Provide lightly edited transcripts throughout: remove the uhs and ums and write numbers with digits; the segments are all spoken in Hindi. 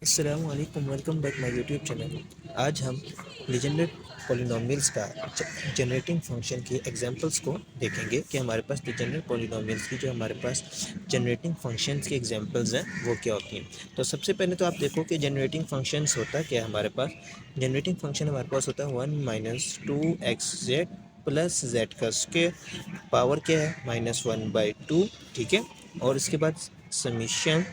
अस्सलाम वालेकुम, welcome back my YouTube channel. आज हम लीजेंडर पॉलिनोमियल्स का जनरेटिंग फंक्शन की एग्जांपल्स को देखेंगे कि हमारे पास लीजेंडर पॉलिनोमियल्स की जो हमारे पास जनरेटिंग फंक्शंस की एग्जांपल्स हैं वो क्या होती हैं। तो सबसे पहले तो आप देखो कि जनरेटिंग फंक्शंस होता क्या है हमारे पास। जनरेटिंग फंक्शन हमारे पास होता है 1 माइनस 2xz प्लस जेड का स्क्वायर, पावर क्या है -1/2, ठीक है। और इसके बाद summation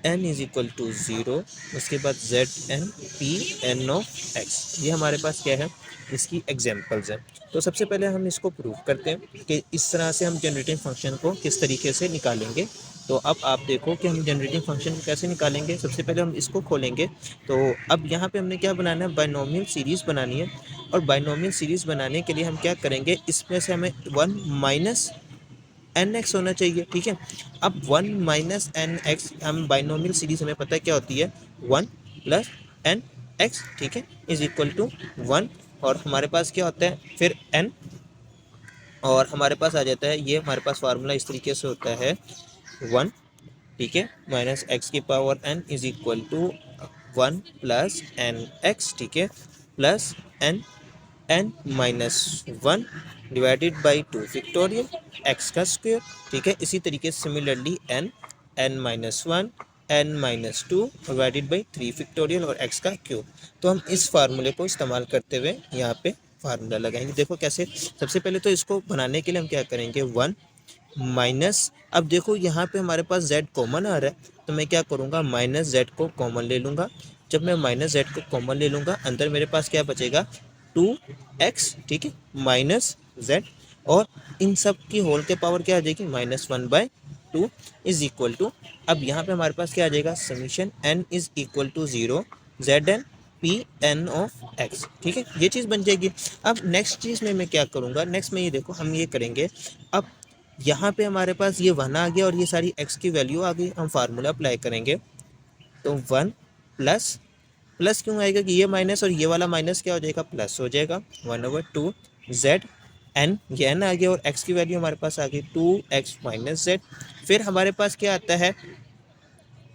n is equal to 0, उसके बाद z N P N of x. ये हमारे पास क्या है, इसकी एग्जांपल्स हैं। तो सबसे पहले हम इसको प्रूव करते हैं कि इस तरह से हम जनरेटिंग फंक्शन को किस तरीके से निकालेंगे। तो अब आप देखो कि हम जनरेटिंग फंक्शन को कैसे निकालेंगे। सबसे पहले हम इसको खोलेंगे। तो अब यहाँ पे हमने क्या बनाना है, बाइनोमियल सीरीज़ बनानी है। और बाइनोमियल सीरीज़ बनाने के लिए हम क्या करेंगे, इसमें से हमें 1 माइनस एन एक्स होना चाहिए, ठीक है। अब 1 माइनस एन एक्स, हम बाइनोमियल सीरीज हमें पता है क्या होती है, 1 प्लस एन एक्स, ठीक है, इज इक्वल टू 1। और हमारे पास क्या होता है फिर एन, और हमारे पास आ जाता है ये हमारे पास फार्मूला इस तरीके से होता है 1, ठीक है, माइनस एक्स की power n is equal to 1 plus n x, ठीक है, plus n n minus 1 divided by 2 factorial x का स्क्वायर, ठीक है। इसी तरीके से similarly n n minus 1 n minus 2 divided by 3 factorial और एक्स का क्यूब। तो हम इस फार्मूले को इस्तेमाल करते हुए यहाँ पे फार्मूला लगाएंगे। देखो कैसे। सबसे पहले तो इसको बनाने के लिए हम क्या करेंगे, 1 माइनस, अब देखो यहाँ पे हमारे पास z कॉमन आ रहा है, तो मैं क्या करूँगा, माइनस z को कॉमन ले लूँगा। जब मैं माइनस z को कॉमन ले लूँगा, अंदर मेरे पास क्या बचेगा, 2x, ठीक है, माइनस z। और इन सब की होल के पावर क्या आ जाएगी, -1/2 इज इक्वल टू, अब यहाँ पे हमारे पास क्या आ जाएगा, summation n is equal to 0 z N P N of x, ठीक है, ये चीज़ बन जाएगी। अब नेक्स्ट चीज़ में मैं क्या करूँगा, नेक्स्ट में ये देखो हम ये करेंगे। अब यहाँ पे हमारे पास ये 1 आ गया और ये सारी x की वैल्यू आ गई, हम फार्मूला अप्लाई करेंगे। तो 1 प्लस, प्लस क्यों आएगा कि ये माइनस और ये वाला माइनस क्या हो जाएगा, प्लस हो जाएगा, 1/2 जेड एन, ये एन आ गया और x की वैल्यू हमारे पास आ गई 2x माइनस जेड। फिर हमारे पास क्या आता है,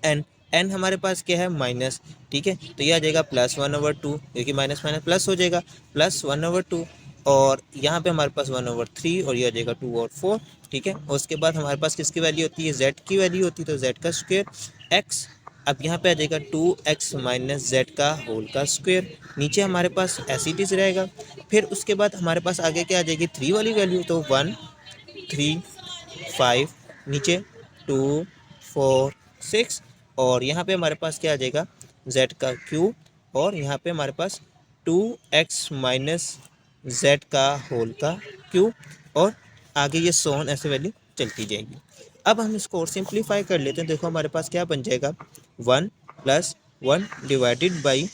एन, एन हमारे पास क्या है, माइनस, ठीक है, तो ये आ जाएगा +1/2, क्योंकि माइनस माइनस प्लस हो जाएगा, +1/2। और यहाँ पे हमारे पास 1/3 और ये आ जाएगा 2/4, ठीक है। और उसके बाद हमारे पास किसकी वैल्यू होती है, z की वैल्यू होती है, तो z का स्क्वायर x। अब यहाँ पे आ जाएगा 2x माइनस जेड का होल का स्क्वायर। नीचे हमारे पास एस इट इज रहेगा। फिर उसके बाद हमारे पास आगे क्या आ जाएगी, 3 वाली वैल्यू, तो 1 3 5, नीचे 2 4 6, और यहाँ पे हमारे पास क्या आ जाएगा, z का क्यूब, और यहाँ पे हमारे पास 2x माइनस जेड का होल का क्यूब, और आगे ये सोन ऐसे वैल्यू चलती जाएगी। अब हम इसको और सिंप्लीफाई कर लेते हैं। देखो हमारे पास क्या बन जाएगा, 1 plus 1 divided by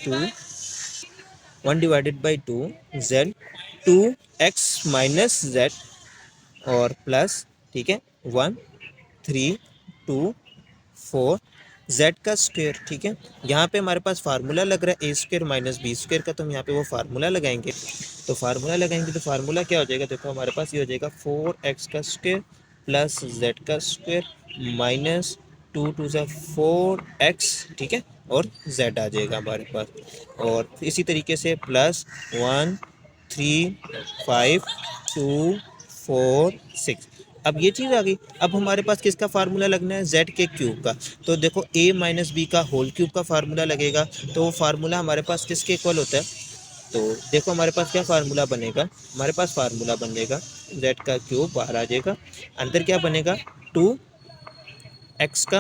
2, 1 divided by 2 Z 2x minus Z, और प्लस, ठीक है, 1 3 2 4 जेड का स्क्वायर, ठीक है। यहाँ पे हमारे पास फार्मूला लग रहा है a² माइनस b² का, तो हम यहाँ पे वो फार्मूला लगाएंगे। तो फार्मूला लगाएंगे तो फार्मूला क्या हो जाएगा, देखो हमारे पास ये हो जाएगा 4x का स्क्वायर प्लस जेड का स्क्वायर माइनस 2 2 ज़ा 4x, ठीक है, और z आ जाएगा हमारे पास। और इसी तरीके से प्लस 1 3 5 2 4 6, अब ये चीज़ आ गई। अब हमारे पास किसका फार्मूला लगना है, z के क्यूब का। तो देखो a माइनस बी का होल क्यूब का फार्मूला लगेगा, तो वो फार्मूला हमारे पास किसके इक्वल होता है। तो देखो हमारे पास क्या फार्मूला बनेगा, हमारे पास फार्मूला बनेगा z का क्यूब बाहर आ जाएगा, अंदर क्या बनेगा 2x का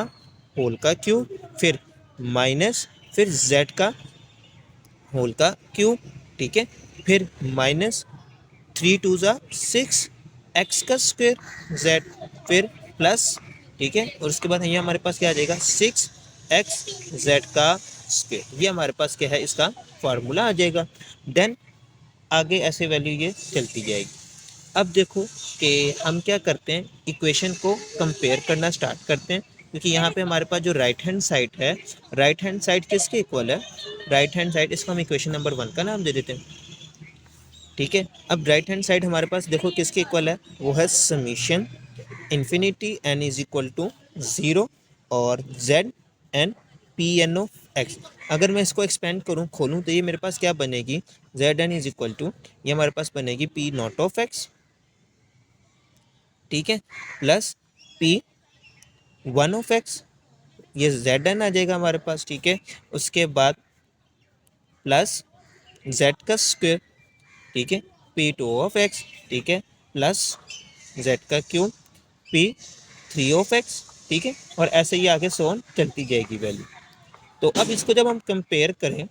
होल का क्यूब, फिर माइनस, फिर z का होल का क्यूब, ठीक है, फिर माइनस 3 2 ज़ा 6 एक्स का स्क्वायर जेड, फिर प्लस, ठीक है, और उसके बाद यहाँ हमारे पास क्या आ जाएगा 6x जेड का स्क्वायर। ये हमारे पास क्या है, इसका फार्मूला आ जाएगा। देन आगे ऐसे वैल्यू ये चलती जाएगी। अब देखो कि हम क्या करते हैं, इक्वेशन को कंपेयर करना स्टार्ट करते हैं, क्योंकि यहाँ पे हमारे पास जो राइट हैंड साइड है, राइट हैंड साइड किसके इक्वल है, राइट हैंड साइड, इसको हम इक्वेशन नंबर 1 का नाम दे देते हैं, ठीक है। अब राइट हैंड साइड हमारे पास देखो किसके इक्वल है, वो है summation infinity n is equal to 0 और z N P N of x. अगर मैं इसको एक्सपेंड करूँ, खोलूँ, तो ये मेरे पास क्या बनेगी, z n is equal to, ये हमारे पास बनेगी पी नॉट ऑफ एक्स, ठीक है, plus P one of x, ये जेड एन आ जाएगा हमारे पास, ठीक है। उसके बाद प्लस जेड का स्क्वायर, ठीक है, पी टू ऑफ एक्स, ठीक है, प्लस जेड का cube, P three of x, ठीक है, और ऐसे ही आगे सोन चलती जाएगी वैल्यू। तो अब इसको जब हम कंपेयर करें,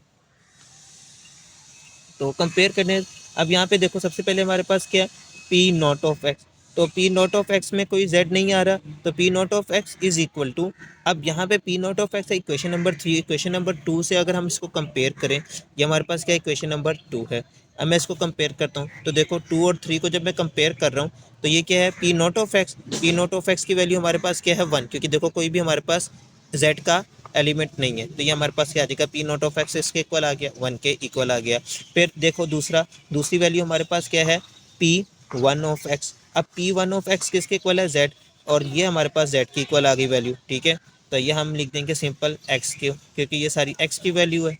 तो कंपेयर करने, अब यहाँ पे देखो सबसे पहले हमारे पास क्या है, पी नॉट ऑफ एक्स, तो पी नॉट ऑफ एक्स में कोई जेड नहीं आ रहा, तो p not of x is equal to, अब यहाँ पे पी नॉट ऑफ एक्स है इक्वेशन नंबर 3, इक्वेशन नंबर 2 से अगर हम इसको कंपेयर करें, ये हमारे पास क्या इक्वेशन नंबर 2 है। अब मैं इसको कंपेयर करता हूँ, तो देखो 2 और 3 को जब मैं कंपेयर कर रहा हूँ, तो ये क्या है, p not of X, P not of x की वैल्यू हमारे पास क्या है 1, क्योंकि देखो कोई भी हमारे पास जेड का एलिमेंट नहीं है, तो ये हमारे पास क्या आ जाएगा, पी नॉट ऑफ एक्स इसके इक्वल आ गया, 1 के इक्वल आ गया। फिर देखो दूसरी वैल्यू हमारे पास क्या है, पी वन ऑफ एक्स, अब पी वन ऑफ एक्स किसके इक्वल है, जेड, और ये हमारे पास जेड की इक्वल आ गई वैल्यू, ठीक है। तो ये हम लिख देंगे सिंपल एक्स के, क्योंकि ये सारी एक्स की वैल्यू है,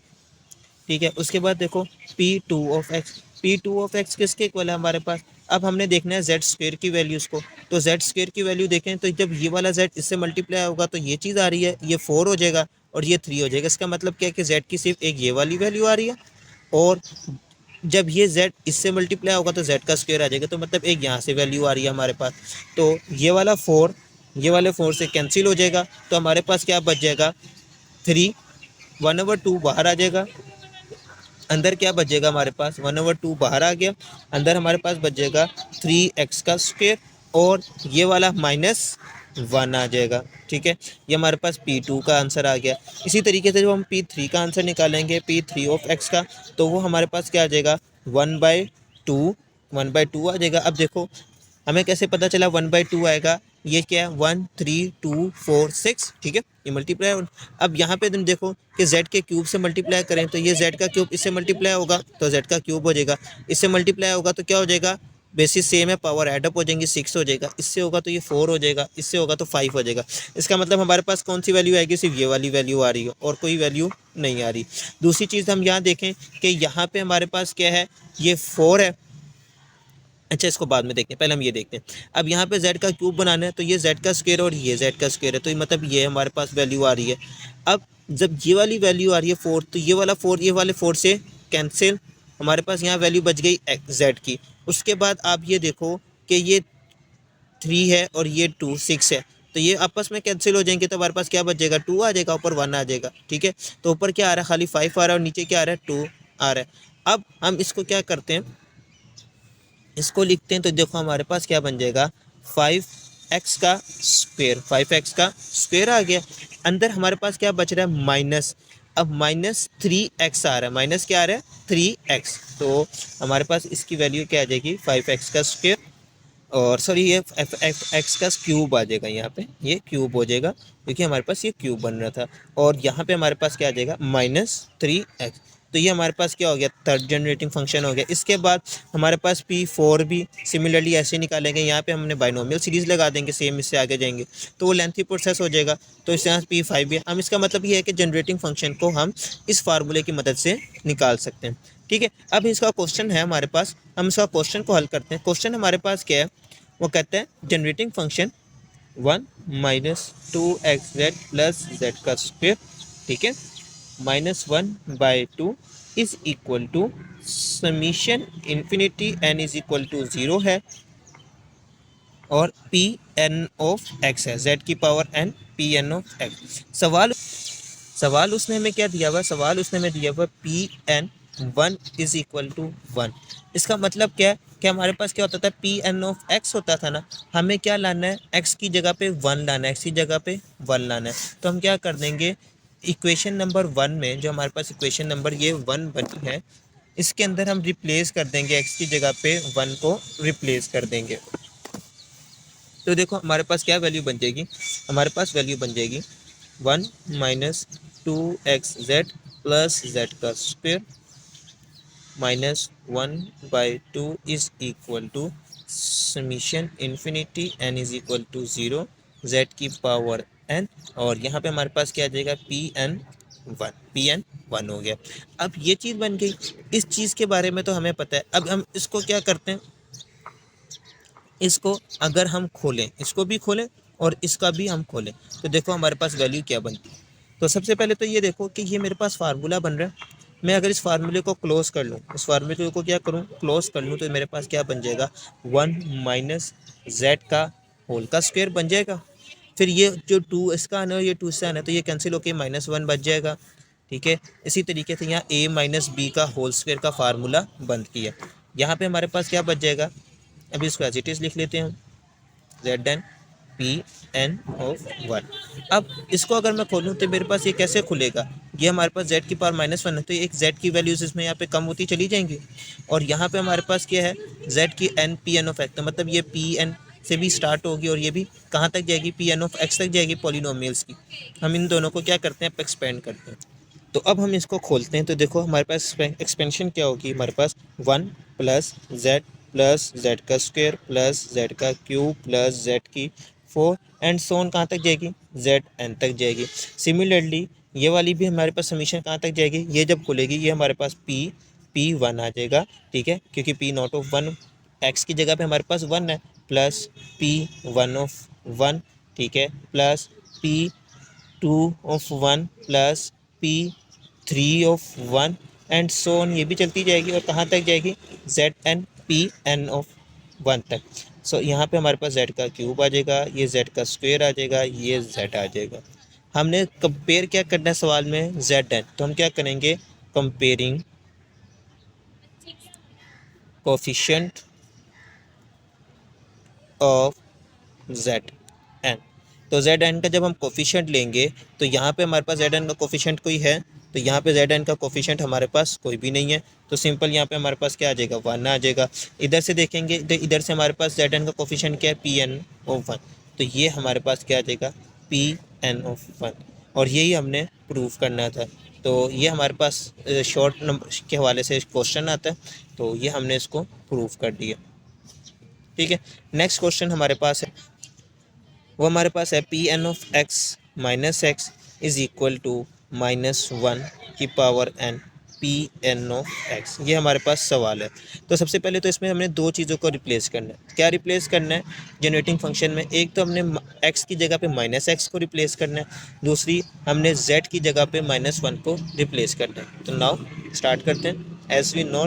ठीक है। उसके बाद देखो P two of X, P two of x किसके इक्वल है हमारे पास, अब हमने देखना है जेड स्क्वेयर की वैल्यूज़ को, तो जेड स्क्वेयर की वैल्यू देखें तो जब ये वाला जेड इससे मल्टीप्लाई होगा तो ये चीज़ आ रही है, ये 4 हो जाएगा और ये 3 हो जाएगा। इसका मतलब क्या है कि जेड की सिर्फ एक ये वाली वैल्यू आ रही है, और जब ये z इससे मल्टीप्लाई होगा तो z का स्क्वायर आ जाएगा, तो मतलब एक यहाँ से वैल्यू आ रही है हमारे पास, तो ये वाला 4 ये वाले 4 से कैंसिल हो जाएगा, तो हमारे पास क्या बच जाएगा, 3, 1/2 बाहर आ जाएगा, अंदर क्या बचेगा हमारे पास, 1/2 बाहर आ गया, अंदर हमारे पास बचेगा 3x का स्क्वायर, और ये वाला -1 आ जाएगा, ठीक है। ये हमारे पास P2 का आंसर आ गया। इसी तरीके से जब हम P3 का आंसर निकालेंगे, P3 ऑफ x का, तो वो हमारे पास क्या आ जाएगा, 1/2 आ जाएगा। अब देखो हमें कैसे पता चला 1/2 आएगा, ये क्या है, 1 3 2 4 6, ठीक है, ये मल्टीप्लाई। अब यहाँ पे तुम देखो कि z के क्यूब से मल्टीप्लाई करें, तो ये z का क्यूब इससे मल्टीप्लाई होगा तो z का क्यूब हो जाएगा, इससे मल्टीप्लाई होगा तो क्या हो जाएगा, बेसिस सेम है, पावर एडअप हो जाएंगी, 6 हो जाएगा, इससे होगा तो ये 4 हो जाएगा, इससे होगा तो 5 हो जाएगा। इसका मतलब हमारे पास कौन सी वैल्यू आएगी, सिर्फ ये वाली वैल्यू आ रही है और कोई वैल्यू नहीं आ रही। दूसरी चीज़ हम यहाँ देखें कि यहाँ पे हमारे पास क्या है, ये 4 है, अच्छा इसको बाद में देखते हैं, पहले हम ये देखते हैं। अब यहाँ पे z का क्यूब बनाना है, तो ये z का स्क्वायर और ये z का स्क्वायर है, तो ये मतलब ये हमारे पास वैल्यू आ रही है। अब जब ये वाली वैल्यू आ रही है 4, तो ये वाला 4 ये वाले 4 से कैंसिल, हमारे पास यहाँ वैल्यू बच गई z की। उसके बाद आप ये देखो कि ये 3 है और ये 2 6 है, तो ये आपस में कैंसिल हो जाएंगे, तो हमारे पास क्या बचेगा, 2 आ जाएगा, ऊपर 1 आ जाएगा, ठीक है। तो ऊपर क्या आ रहा है, खाली 5 आ रहा है और नीचे क्या आ रहा है, 2 आ रहा है। अब हम इसको क्या करते हैं, इसको लिखते हैं, तो देखो हमारे पास क्या बन जाएगा, 5x का स्क्वायर, 5x का स्क्वायर आ गया। अंदर हमारे पास क्या बच रहा है, माइनस, अब -3x आ रहा है, माइनस क्या आ रहा है, 3x, तो हमारे पास इसकी वैल्यू क्या आ जाएगी, 5x का स्क्वायर, और सॉरी ये एक्स का क्यूब आ जाएगा, यहाँ पे ये क्यूब हो जाएगा क्योंकि हमारे पास ये क्यूब बन रहा था, और यहाँ पे हमारे पास क्या आ जाएगा, -3x। तो ये हमारे पास क्या हो गया, थर्ड जनरेटिंग फंक्शन हो गया। इसके बाद हमारे पास P4 भी सिमिलरली ऐसे निकालेंगे, यहाँ पे हमने बाइनोमियल सीरीज़ लगा देंगे, सेम इससे आगे जाएंगे तो वो लेंथी प्रोसेस हो जाएगा। तो इससे यहाँ P5 भी हम, इसका मतलब ये है कि जनरेटिंग फंक्शन को हम इस फार्मूले की मदद से निकाल सकते हैं, ठीक है। अब इसका क्वेश्चन है हमारे पास, हम इसका क्वेश्चन को हल करते हैं। क्वेश्चन हमारे पास क्या है, वो कहते हैं generating function 1 - 2xz plus Z का स्क्वायर, ठीक है, -1/2 is equal to summation infinity n is equal to 0 है, और पी एन ऑफ एक्स है, z की power n p N of x. सवाल उसने हमें क्या दिया हुआ, सवाल उसने हमें दिया हुआ Pn 1 इज इक्वल टू 1। इसका मतलब क्या है कि हमारे पास क्या होता था, Pn ऑफ x होता था ना, हमें क्या लाना है, x की जगह पे 1 लाना है, x की जगह पे 1 लाना है। तो हम क्या कर देंगे, इक्वेशन नंबर 1 में जो हमारे पास इक्वेशन नंबर ये 1 बनी है, इसके अंदर हम रिप्लेस कर देंगे, x की जगह पे 1 को रिप्लेस कर देंगे। तो देखो हमारे पास क्या वैल्यू बन जाएगी, हमारे पास वैल्यू बन जाएगी 1 - 2xz प्लस जेड का square -1/2 is equal to summation infinity n is equal to 0 z की पावर n, और यहाँ पे हमारे पास क्या आ जाएगा, Pn 1, Pn 1 हो गया। अब ये चीज़ बन गई। इस चीज़ के बारे में तो हमें पता है। अब हम इसको क्या करते हैं, इसको अगर हम खोलें, इसको भी खोलें और इसका भी हम खोलें, तो देखो हमारे पास वैल्यू क्या बनती है। तो सबसे पहले तो ये देखो कि ये मेरे पास फार्मूला बन रहा है। मैं अगर इस फार्मूले को क्लोज कर लूँ, इस फार्मूले को क्या करूँ, क्लोज कर लूँ, तो मेरे पास क्या बन जाएगा, 1 माइनस जेड का होल का स्क्वायर बन जाएगा। फिर ये जो 2 इसका आना है, ये 2 इससे आना है, तो ये कैंसिल होकर -1 बच जाएगा। ठीक है, इसी तरीके से यहाँ a माइनस बी का होल स्क्वायर का फार्मूला बंद किया। यहाँ पे हमारे पास क्या बच जाएगा, अभी इसको एज इट इज लिख लेते हैं हम, z N P N of 1। अब इसको अगर मैं खोलूँ तो मेरे पास ये कैसे खुलेगा, ये हमारे पास z की पावर -1 है, तो एक z की वैल्यूज इसमें यहाँ पे कम होती चली जाएंगी। और यहाँ पे हमारे पास क्या है, z की n p N of x, तो मतलब ये पी एन से भी स्टार्ट होगी और ये भी कहाँ तक जाएगी, पी एन ऑफ एक्स तक जाएगी पॉलिनोमियल्स की। हम इन दोनों को क्या करते हैं, एक्सपेंड करते हैं। तो अब हम इसको खोलते हैं, तो देखो हमारे पास एक्सपेंशन क्या होगी, हमारे पास 1 प्लस जेड का स्क्वायर प्लस जेड का क्यूब प्लस जेड की 4 एंड सोन कहाँ तक जाएगी, जेड एन तक जाएगी। सिमिलरली ये वाली भी हमारे पास समीशन कहाँ तक जाएगी, ये जब खुलेगी ये हमारे पास P1 आ जाएगा। ठीक है, क्योंकि P नॉट ऑफ 1 एक्स की जगह पे हमारे पास 1 है, प्लस P1 ऑफ 1, ठीक है, plus P2 of 1 plus P3 of 1 and so on, ये भी चलती जाएगी और कहाँ तक जाएगी, z N P N of 1 तक। सो यहाँ पे हमारे पास जेड का क्यूब आ जाएगा, ये जेड का स्क्वायर आ जाएगा, ये जेड आ जाएगा। हमने कंपेयर क्या करना है सवाल में, जेड एन, तो हम क्या करेंगे, comparing coefficient of z n. तो जेड एन का जब हम कोफिशिएंट लेंगे तो यहाँ पे हमारे पास जेड एन का कोफिशिएंट कोई है, तो यहाँ पे जेड एन का कोफिशिएंट हमारे पास कोई भी नहीं है, तो सिंपल यहाँ पे हमारे पास क्या आ जाएगा, 1 आ जाएगा। इधर से देखेंगे तो इधर से हमारे पास जेड एन का कोफिशिएंट क्या है, पी एन ऑफ 1, तो ये हमारे पास क्या आ जाएगा, पी एन ऑफ 1, और यही हमने प्रूव करना था। तो ये हमारे पास शॉर्ट नंबर के हवाले से क्वेश्चन आता है, तो ये हमने इसको प्रूव कर दिया। ठीक है, नेक्स्ट क्वेश्चन हमारे पास है, वो हमारे पास है p N of x minus x is equal to -1 की power n P N of x, ये हमारे पास सवाल है। तो सबसे पहले तो इसमें हमने दो चीज़ों को रिप्लेस करना है। क्या रिप्लेस करना है जनरेटिंग फंक्शन में, एक तो हमने एक्स की जगह पे -x को रिप्लेस करना है, दूसरी हमने z की जगह पे -1 को रिप्लेस करना है। तो नाउ स्टार्ट करते हैं। एज वी नो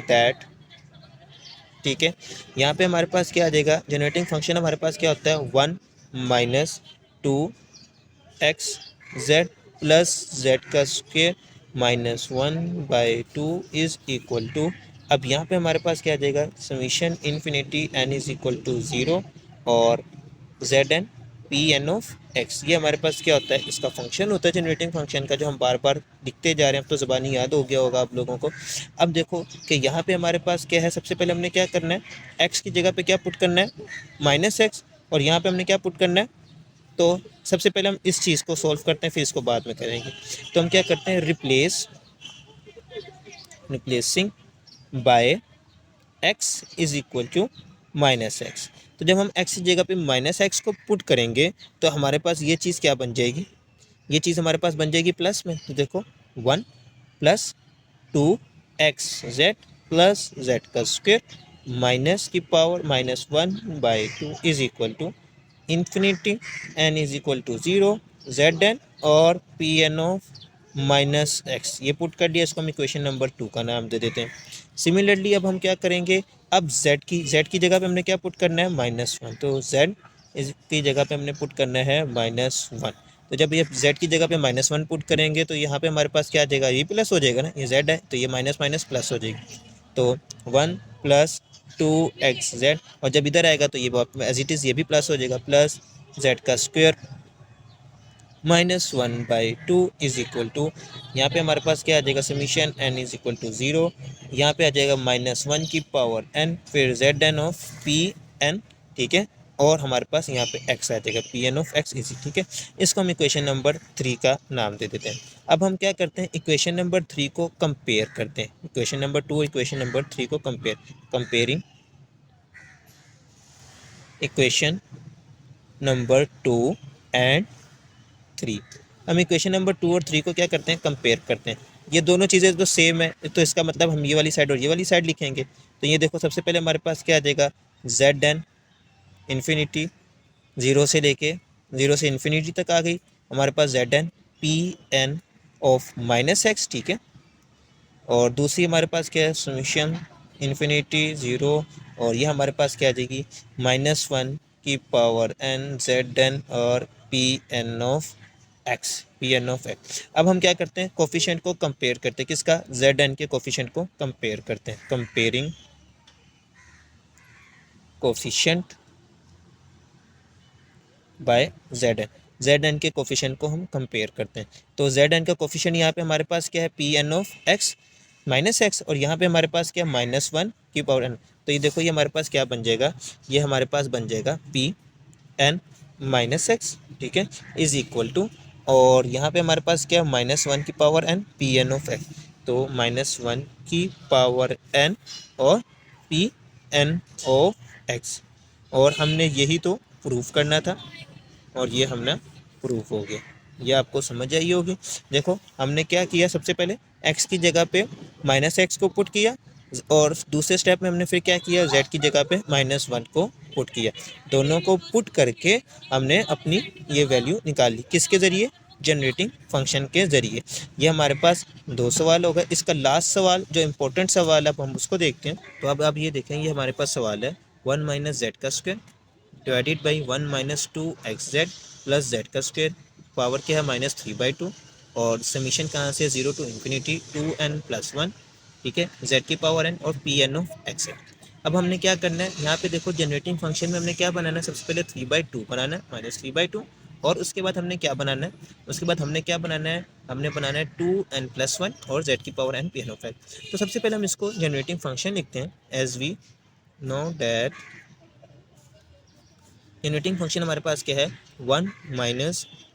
दैट, ठीक है, यहाँ पे हमारे पास क्या आ जाएगा, जनरेटिंग फंक्शन हमारे पास क्या होता है, 1 minus 2x z plus Z का स्क्वेयर -1/2 इज इक्वल टू, अब यहाँ पे हमारे पास क्या आ जाएगा, summation infinity n is equal to 0 और z N P N of x, ये हमारे पास क्या होता है, इसका फंक्शन होता है जनरेटिंग फंक्शन का, जो हम बार बार लिखते जा रहे हैं। अब तो ज़बानी याद हो गया होगा आप लोगों को। अब देखो कि यहाँ पे हमारे पास क्या है, सबसे पहले हमने क्या करना है, एक्स की जगह पे क्या पुट करना है, -x, और यहाँ पे हमने क्या पुट करना है, तो सबसे पहले हम इस चीज़ को सॉल्व करते हैं, फिर इसको बाद में करेंगे। तो हम क्या करते हैं, replacing by x is equal to -x। तो जब हम x की जगह पे -x को पुट करेंगे तो हमारे पास ये चीज़ क्या बन जाएगी, ये चीज़ हमारे पास बन जाएगी प्लस में। तो देखो 1 plus 2x z plus Z का स्क्वायर माइनस की power -1/2 is equal to infinity n is equal to 0 z n और पी एन ऑफ -x, ये पुट कर दिया, इसको हम इक्वेशन नंबर 2 का नाम दे देते हैं। सिमिलरली अब हम क्या करेंगे, अब z की जगह पे हमने क्या पुट करना है, -1, तो z की जगह पे हमने पुट करना है -1। तो जब ये z की जगह पे -1 पुट करेंगे तो यहाँ पे हमारे पास क्या आ जाएगा, ये प्लस हो जाएगा ना, ये z है तो ये माइनस माइनस प्लस हो जाएगी, तो 1 प्लस 2x जेड, और जब इधर आएगा तो ये एज इट इज़ ये भी प्लस हो जाएगा, प्लस जेड का स्क्वायर -1/2 इज इक्वल टू, यहाँ पे हमारे पास क्या आ जाएगा, summation n is equal to 0, यहाँ पे आ जाएगा -1 की पावर n, फिर z n of P n, ठीक है, और हमारे पास यहाँ पे x आ जाएगा, p N of x easy, ठीक है। इसको हम इक्वेशन नंबर 3 का नाम दे देते हैं। अब हम क्या करते हैं, इक्वेशन नंबर 3 को कंपेयर करते हैं, इक्वेशन नंबर 2 इक्वेशन नंबर 3 को कंपेयरिंग इक्वेशन नंबर 2 एंड 3। हम इक्वेशन नंबर 2 और 3 को क्या करते हैं, कंपेयर करते हैं। ये दोनों चीज़ें तो सेम है, तो इसका मतलब हम ये वाली साइड और ये वाली साइड लिखेंगे। तो ये देखो, सबसे पहले हमारे पास क्या आ जाएगा, जेड एन इन्फिनिटी 0 से लेके 0 से इन्फिनिटी तक आ गई हमारे पास Z N P N of -x, ठीक है। और दूसरी हमारे पास क्या है, समीशन इन्फिनिटी 0, और ये हमारे पास क्या आ जाएगी, -1 की पावर n जेड एन और पी एन ऑफ एक्स। अब हम क्या करते हैं, कोफिशिएंट को कंपेयर करते हैं, किसका, जेड एन के कोफिशिएंट को कंपेयर करते हैं। Comparing coefficient by z n के कोफिशिएंट को हम कंपेयर करते हैं। तो जेड एन का कोफिशिएंट यहाँ पे हमारे पास क्या है, p N of x -x, और यहाँ पे हमारे पास क्या, -1 की पावर n। तो ये देखो, ये हमारे पास क्या बन जाएगा, ये हमारे पास बन जाएगा पी एन -x, ठीक है, इज इक्वल टू, और यहाँ पे हमारे पास क्या, -1 की power n p N of x. तो -1 की पावर n और पी एन ऑफ एक्स, और हमने यही तो प्रूफ करना था, और ये हमने प्रूफ हो गया। ये आपको समझ आई होगी। देखो, हमने क्या किया, सबसे पहले x की जगह पे -x को पुट किया, और दूसरे स्टेप में हमने फिर क्या किया, z की जगह पे -1 को पुट किया। दोनों को पुट करके हमने अपनी ये वैल्यू निकाली, किसके ज़रिए, जनरेटिंग फंक्शन के ज़रिए। ये हमारे पास 2 सवाल हो गए। इसका लास्ट सवाल जो इम्पोर्टेंट सवाल है, अब हम उसको देखते हैं। तो अब आप ये देखें, ये हमारे पास सवाल है 1 - z का square divided by 1 - 2xz plus z का स्क्वायर, पावर क्या है, -3/2, और समीशन कहाँ से, 0 to ∞ 2n+1, ठीक है, z की पावर n और पी एन ऑफ एक्स है। अब हमने क्या करना है, यहाँ पे देखो, जनरेटिंग फंक्शन में हमने क्या बनाना है, सबसे पहले 3/2 बनाना है, -3/2, और उसके बाद हमने क्या बनाना है, हमने बनाना है 2n+1 और z की power n p N of x. तो सबसे पहले हम इसको जनरेटिंग फंक्शन लिखते हैं, as we know that generating function हमारे पास क्या है, 1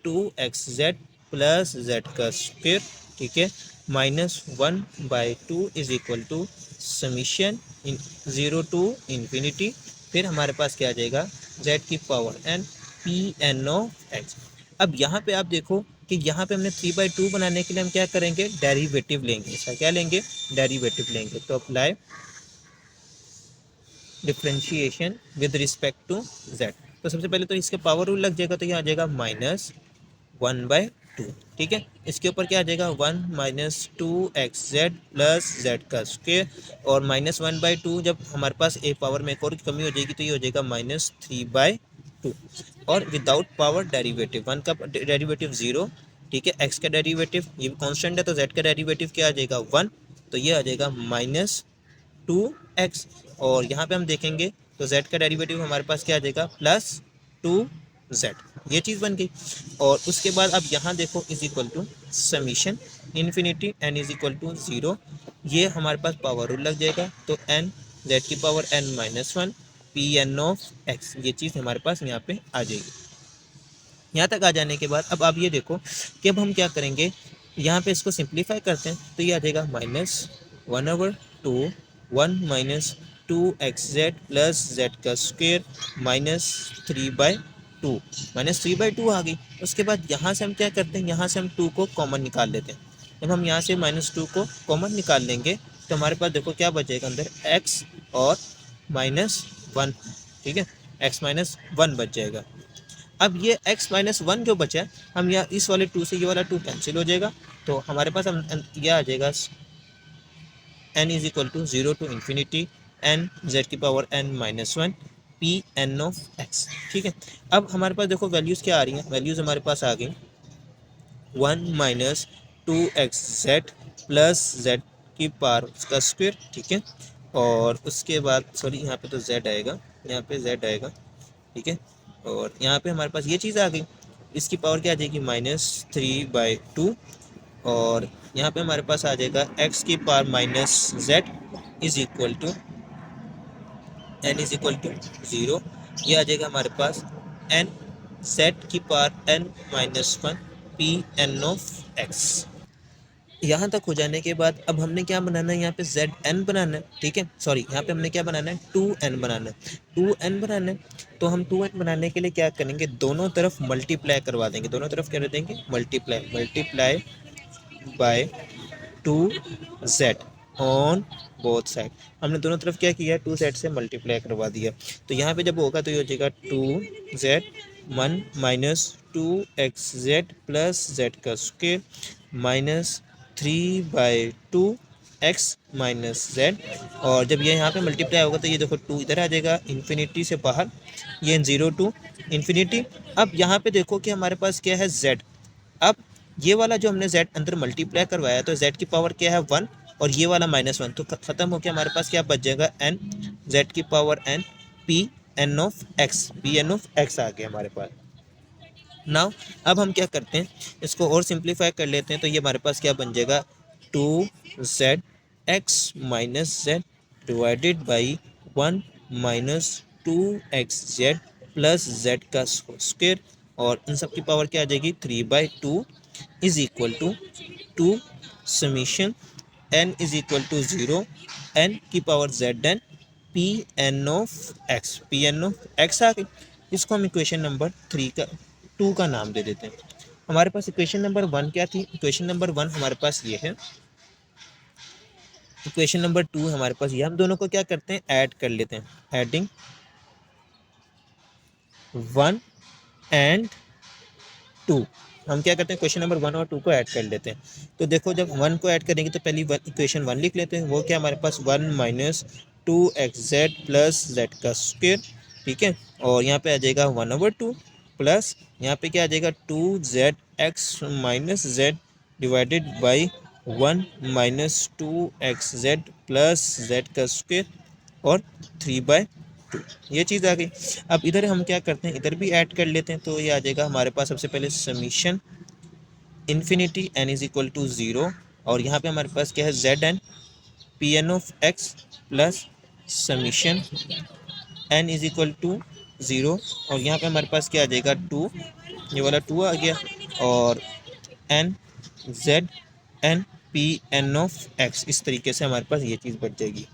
- 2xz प्लस z का स्क्वायर, ठीक है, -1/2 is equal to summation 0 to ∞, फिर हमारे पास क्या आ जाएगा, z की power n p N of x. अब यहाँ पे आप देखो कि यहाँ पे हमने 3/2 बनाने के लिए हम क्या करेंगे, डेरिवेटिव लेंगे, इसका क्या लेंगे, डेरिवेटिव लेंगे। तो apply differentiation with respect to z। तो सबसे पहले तो इसके पावर रूल लग जाएगा, तो यहाँ आ जाएगा -1/2, ठीक है। इसके ऊपर क्या आ जाएगा, 1 - 2xz प्लस z का स्क्वायर, और -1/2 जब हमारे पास ए पावर में एक और कमी हो जाएगी, तो ये हो जाएगा -3/2, और विदाउट पावर डेरिवेटिव, 1 का डेरिवेटिव 0, ठीक है, x का डेरिवेटिव ये कांस्टेंट है, तो z का डेरिवेटिव क्या आ जाएगा, 1, तो ये आ जाएगा -2x, और यहाँ पे हम देखेंगे तो z का डेरिवेटिव हमारे पास क्या आ जाएगा, +2z, ये चीज़ बन गई। और उसके बाद अब यहाँ देखो, is equal to summation infinity n is equal to 0, ये हमारे पास पावर रूल लग जाएगा, तो n z की power n-1 p N of x, ये चीज़ हमारे पास यहाँ पे आ जाएगी। यहाँ तक आ जाने के बाद अब आप ये देखो कि अब हम क्या करेंगे, यहाँ पे इसको सिंप्लीफाई करते हैं, तो ये आ जाएगा -1/2 1 - 2xz प्लस z का स्क्वायर -3/2 आ गई। उसके बाद यहाँ से हम क्या करते हैं, यहाँ से हम 2 को कॉमन निकाल लेते हैं। जब हम यहाँ से -2 को कॉमन निकाल लेंगे, तो हमारे पास देखो क्या बचेगा अंदर, x और -1, ठीक है, x-1 बच जाएगा। अब ये x-1 जो बचा है, हम यहाँ इस वाले 2 से ये वाला 2 कैंसिल हो जाएगा, तो हमारे पास हम ये आ जाएगा n is equal to 0 to ∞ n z की power n-1 p N of x, ठीक है। अब हमारे पास देखो वैल्यूज़ क्या आ रही हैं, वैल्यूज़ हमारे पास आ गई 1 - 2xz प्लस z की पावर का स्क्वायर, ठीक है, और उसके बाद सॉरी यहाँ पे तो z आएगा, यहाँ पे z आएगा, ठीक है, और यहाँ पे हमारे पास ये चीज़ आ गई, इसकी पावर क्या आ जाएगी, -3/2, और यहाँ पे हमारे पास आ जाएगा x की power -z is equal to n is equal to 0, ये आ जाएगा हमारे पास n z की power n-1 p N of x। यहाँ तक हो जाने के बाद अब हमने क्या बनाना है, यहाँ पे जेड एन बनाना है, ठीक है, सॉरी यहाँ पे हमने क्या बनाना है, 2n बनाना है, 2n बनाना है। तो हम 2n बनाने के लिए क्या करेंगे, दोनों तरफ मल्टीप्लाई करवा देंगे, दोनों तरफ क्या कर देंगे, multiply by 2z on both side. हमने दोनों तरफ क्या किया, 2z से मल्टीप्लाई करवा दिया। तो यहाँ पे जब होगा तो ये हो जाएगा 2z 1 minus 2xz plus z का square minus 3/2 x minus Z. और जब ये यहाँ पे मल्टीप्लाई होगा तो ये देखो 2 इधर आ जाएगा इन्फिनिटी से बाहर, ये 0 टू इन्फिनिटी। अब यहाँ पे देखो कि हमारे पास क्या है, z। अब ये वाला जो हमने z अंदर मल्टीप्लाई करवाया तो z की पावर क्या है 1 और ये वाला -1, तो ख़त्म हो गया, हमारे पास क्या बच जाएगा n, z की power n p n of x आ गया हमारे पास। नाउ अब हम क्या करते हैं, इसको और सिंप्लीफाई कर लेते हैं। तो ये हमारे पास क्या बन जाएगा, 2z minus Z divided by 1 minus 2xz plus Z का स्क्वायर, और इन सब की पावर क्या आ जाएगी, 3/2 is equal to 2 summation n is equal to 0 n की power Z N P N of X आ गई। इसको हम इक्वेशन नंबर 2 का नाम दे देते हैं। हमारे पास इक्वेशन नंबर 1 क्या थी, इक्वेशन नंबर 1 हमारे पास ये है, इक्वेशन नंबर 2 हमारे पास ये। हम दोनों को क्या करते हैं, ऐड कर लेते हैं, एडिंग 1 एंड 2। हम क्या करते हैं, क्वेश्चन नंबर 1 और 2 को ऐड कर लेते हैं। तो देखो जब 1 को ऐड करेंगे तो पहली इक्वेशन 1 लिख लेते हैं, वो क्या हमारे पास 1 माइनस 2xz प्लस जेड का स्क्वायर, ठीक है। और यहाँ पे आ जाएगा 1/2 प्लस यहाँ पे क्या आ जाएगा 2zx minus Z divided by 1 minus 2xz plus Z का स्क्वायर और 3/2, ये चीज़ आ गई। अब इधर हम क्या करते हैं, इधर भी ऐड कर लेते हैं। तो ये आ जाएगा हमारे पास सबसे पहले summation infinity n is equal to 0, और यहाँ पे हमारे पास क्या है, z N P N of x plus summation n is equal to 0, और यहाँ पे हमारे पास क्या आ जाएगा 2, ये वाला 2 आ गया, और n z N P N of x, इस तरीके से हमारे पास ये चीज़ बच जाएगी।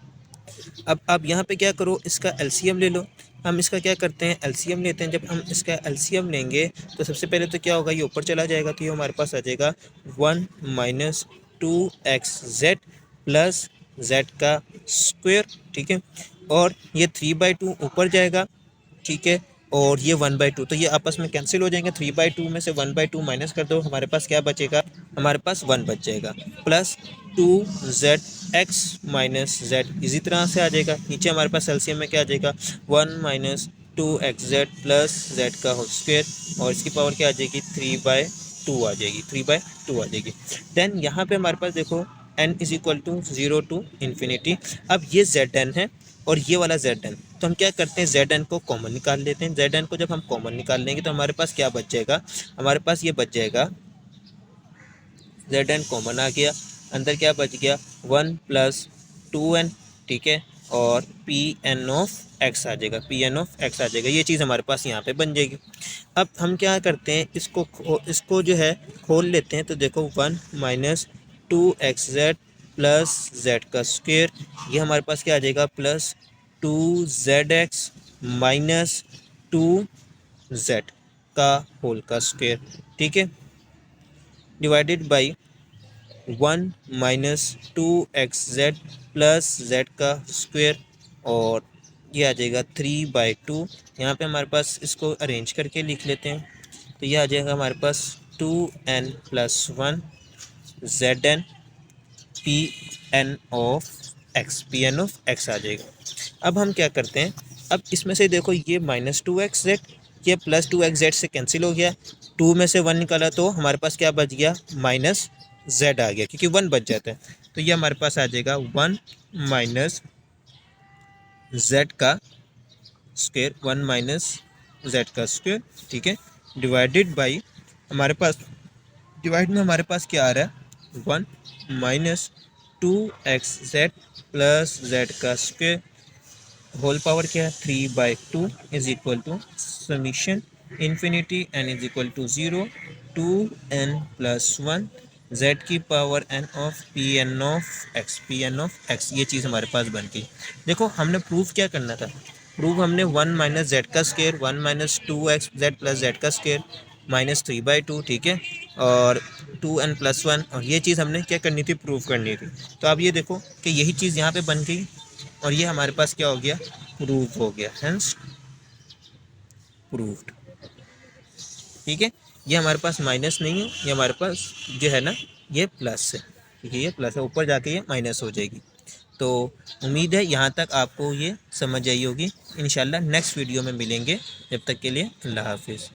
अब आप यहाँ पे क्या करो, इसका एलसीएम ले लो। हम इसका क्या करते हैं, एलसीएम लेते हैं। जब हम इसका एलसीएम लेंगे तो सबसे पहले तो क्या होगा, ये ऊपर चला जाएगा, तो ये हमारे पास आ जाएगा 1 माइनस 2xz प्लस जेड का स्क्वायर, ठीक है। और ये 3/2 ऊपर जाएगा, ठीक है, और ये 1/2, तो ये आपस में कैंसिल हो जाएंगे। 3/2 में से 1/2 माइनस कर दो, हमारे पास क्या बचेगा, हमारे पास 1 बच जाएगा, प्लस 2zx माइनस जेड इसी तरह से आ जाएगा। नीचे हमारे पास एलसीएम में क्या आ जाएगा, 1 माइनस 2xz प्लस जेड का होल स्क्वायर, और इसकी पावर क्या आ जाएगी, 3/2 आ जाएगी, 3/2 आ जाएगी। देन यहाँ पे हमारे पास देखो n is equal to 0 to infinity. अब ये जेड एन है और ये वाला जेड एन, तो हम क्या करते हैं, जेड एन को कॉमन निकाल लेते हैं। जेड एन को जब हम कॉमन निकाल लेंगे तो हमारे पास क्या बच जाएगा, हमारे पास ये बच जाएगा, जेड एन कॉमन आ गया, अंदर क्या बच गया, 1 प्लस 2n, ठीक है, और पी एन ऑफ एक्स आ जाएगा, पी एन ऑफ एक्स आ जाएगा। ये चीज़ हमारे पास यहाँ पे बन जाएगी। अब हम क्या करते हैं, इसको जो है खोल लेते हैं। तो देखो 1 माइनस 2xz प्लस जेड का स्क्वायर, ये हमारे पास क्या आ जाएगा, प्लस 2zx माइनस 2z का होल का स्क्वायर, ठीक है, divided by 1 minus 2xz plus Z का स्क्वायर, और ये आ जाएगा 3/2। यहाँ पे हमारे पास इसको अरेंज करके लिख लेते हैं। तो ये आ जाएगा हमारे पास 2n plus 1 Z N P N of X आ जाएगा। अब हम क्या करते हैं, अब इसमें से देखो ये -2xz, ये प्लस 2xz से कैंसिल हो गया, 2 में से 1 निकाला तो हमारे पास क्या बच गया, माइनस z आ गया, क्योंकि 1 बच जाता है। तो ये हमारे पास आ जाएगा 1 माइनस z का स्क्वायर, 1 माइनस z का स्क्वायर, ठीक है, डिवाइडेड बाई हमारे पास डिवाइड में हमारे पास क्या आ रहा है, 1 माइनस 2xz प्लस जेड का स्क्वायर, होल पावर क्या है, 3/2 is equal to summation infinity n is equal to 0 2n plus 1 जेड की power N of P N of X, P N of x, ये चीज़ हमारे पास बन गई। देखो हमने प्रूफ क्या करना था, प्रूफ हमने 1 माइनस जेड का square, 1 minus 2x z plus Z का स्केयर माइनस 3/2, ठीक है, और 2n+1, और ये चीज़ हमने क्या करनी थी, प्रूफ करनी थी। तो अब ये देखो कि यही चीज़ यहाँ पे बन गई और ये हमारे पास क्या हो गया, प्रूफ हो गया, हेंस प्रूफ्ड। ठीक है, ये हमारे पास माइनस नहीं है, ये हमारे पास जो है ना ये प्लस है, ठीक है, ये प्लस है, ऊपर जाके ये माइनस हो जाएगी। तो उम्मीद है यहाँ तक आपको ये समझ आई होगी। इंशाल्लाह नेक्स्ट वीडियो में मिलेंगे, जब तक के लिए अल्लाह हाफिज़।